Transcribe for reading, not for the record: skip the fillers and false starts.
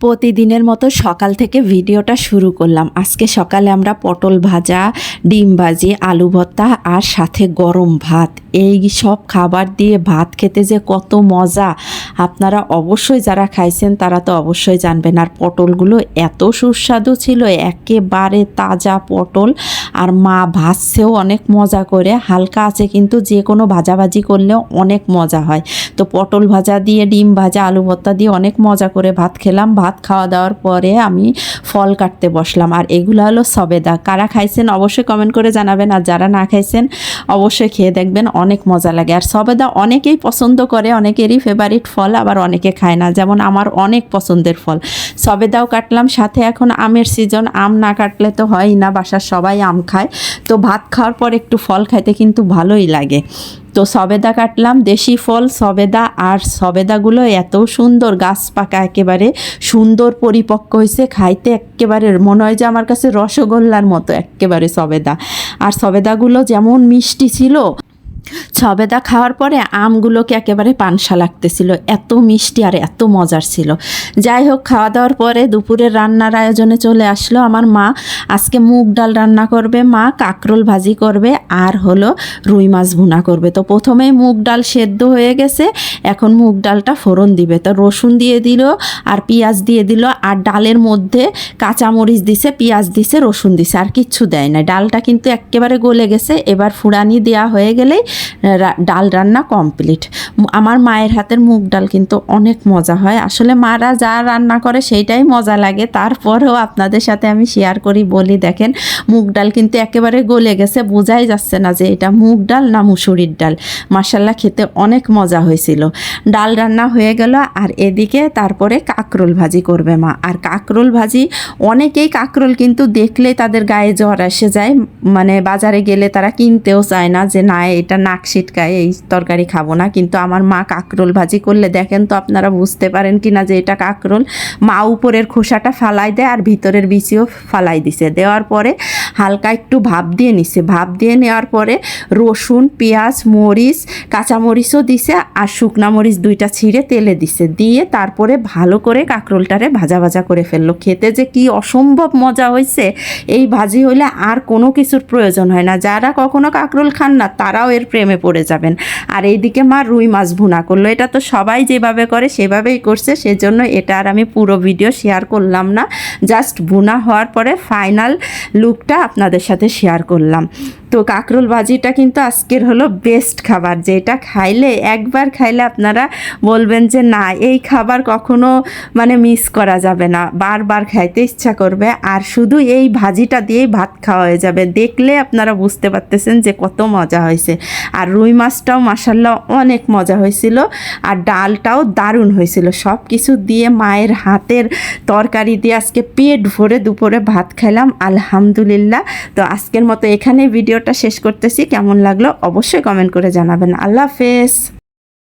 প্রতিদিনের মতো সকাল থেকে ভিডিওটা শুরু করলাম। আজকে সকালে আমরা পটল ভাজা, ডিম ভাজি, আলু ভর্তা আর সাথে গরম ভাত, এই সব খাবার দিয়ে ভাত খেতে যে কত মজা, আপনারা অবশ্যই যারা খাইছেন তারা তো অবশ্যই জানবেন। আর পটলগুলো এত সুস্বাদু ছিল, একেবারে তাজা পটল, আর মা ভাজছেও অনেক মজা করে, হালকা আছে কিন্তু যে কোনো ভাজাভাজি করলেও অনেক মজা হয়। তো পটল ভাজা দিয়ে, ডিম ভাজা, আলু ভর্তা দিয়ে অনেক মজা করে ভাত খেলাম। ভাত খাওয়া দাওয়ার পরে আমি ফল কাটতে বসলাম, আর এগুলো হলো সবেদা। কারা খাইছেন অবশ্যই কমেন্ট করে জানাবেন, আর যারা না খাইছেন অবশ্যই খেয়ে দেখবেন, অনেক মজা লাগে। আর সবেদা অনেকেই পছন্দ করে, অনেকেরই ফেভারিট ফল, আবার অনেকে খায় না, যেমন আমার অনেক পছন্দের ফল। সবেদাও কাটলাম, সাথে এখন আমের সিজন, আম না কাটলে তো হয়ই না, বাসার সবাই আম খায়। তো ভাত খাওয়ার পর একটু ফল খাইতে কিন্তু ভালোই লাগে। তো সবেদা কাটলাম, দেশি ফল সবেদা, আর সবেদাগুলো এত সুন্দর গাছ পাকা, একেবারে সুন্দর পরিপক্ক হয়েছে, খাইতে একেবারে মনে হয় যে আমার কাছে রসগোল্লার মতো একেবারে সবেদা। আর সবেদাগুলো যেমন মিষ্টি ছিল, সবেদা খাওয়ার পরে আমগুলোকে একেবারে পানসা লাগতেছিল, এত মিষ্টি আর এত মজার ছিল। যাই হোক, খাওয়া দাওয়ার পরে দুপুরের রান্নার আয়োজনে চলে আসলো আমার মা। আজকে মুগ ডাল রান্না করবে মা, কাঁকরোল ভাজি করবে, আর হলো রুই মাছ ভুনা করবে। তো প্রথমেই মুগ ডাল সেদ্ধ হয়ে গেছে, এখন মুগ ডালটা ফোড়ন দিবে। তো রসুন দিয়ে দিল, আর পেঁয়াজ দিয়ে দিল, আর ডালের মধ্যে কাঁচামরিচ দিছে, পেঁয়াজ দিছে, রসুন দিছে, আর কিচ্ছু দেয় না। ডালটা কিন্তু একেবারে গলে গেছে। এবার ফুরানি দেওয়া হয়ে গেলেই ডাল রান্না কমপ্লিট। আমার মায়ের হাতের মুগ ডাল কিন্তু অনেক মজা হয়। আসলে মারা যা রান্না করে সেইটাই মজা লাগে, তারপরেও আপনাদের সাথে আমি শেয়ার করি, বলি দেখেন মুগ ডাল কিন্তু একেবারে গলে গেছে, বোঝাই যাচ্ছে না যে এটা মুগ ডাল না মুসুরির ডাল। মাশাল্লাহ, খেতে অনেক মজা হয়েছিল। ডাল রান্না হয়ে গেল, আর এদিকে তারপরে কাঁকরোল ভাজি করবে মা। আর কাঁকরোল ভাজি, অনেকেই কাঁকরোল কিন্তু দেখলেই তাদের গায়ে জ্বর এসে যায়, মানে বাজারে গেলে তারা কিনতেও চায় না, যে না এটা নাক ছিটকায়, এই তরকারি খাবো না। কিন্তু আমার মা কাঁকরোল ভাজি করলে দেখেন তো আপনারা বুঝতে পারেন কি না যে এটা কাঁকরোল। মা উপরের খোসাটা ফালাই দেয়, আর ভিতরের বিচিও ফালাই দিছে, দেওয়ার পরে হালকা একটু ভাপ দিয়ে নিছে। ভাপ দিয়ে নেওয়ার পরে রসুন, পেঁয়াজ, মরিচ, কাঁচামরিচও দিছে, আর শুকনা মরিচ দুইটা ছিঁড়ে তেলে দিছে, দিয়ে তারপরে ভালো করে কাঁকরোলটারে ভাজা ভাজা করে ফেললো। খেতে যে কি অসম্ভব মজা হয়েছে, এই ভাজি হইলে আর কোনো কিছুর প্রয়োজন হয় না। যারা কখনো কাঁকরোল খান না তারাও এর প্রেমে পড়ে যাবেন। আর এইদিকে মা রুই মাছ ভুনা করলো। এটা তো সবাই যেভাবে করে সেভাবেই করছে, সেজন্য এটা আর আমি পুরো ভিডিও শেয়ার করলাম না, জাস্ট ভুনা হওয়ার পরে ফাইনাল লুকটা আপনাদের সাথে শেয়ার করলাম। তো কাঁকরোল ভাজিটা কিন্তু আজকের হলো বেস্ট খাবার, যেটা খাইলে একবার খাইলে আপনারা বলবেন যে না, এই খাবার কখনো মানে মিস করা যাবে না, বারবার খাইতে ইচ্ছা করবে। আর শুধু এই ভাজিটা দিয়েই ভাত খাওয়া হয়ে যাবে, দেখলে আপনারা বুঝতে পারতেছেন যে কত মজা হয়েছে। আর রুই মাছটাও মাশাল্লাহ অনেক মজা হয়েছিল, আর ডালটাও দারুণ হয়েছিল। সব কিছু দিয়ে মায়ের হাতের তরকারি দিয়ে আজকে পেট ভরে দুপুরে ভাত খেলাম, আলহামদুলিল্লাহ। তো আজকের মতো এখানে ভিডিওটা শেষ করতেছি। কেমন লাগলো অবশ্যই কমেন্ট করে জানাবেন। আল্লাহ হাফেজ।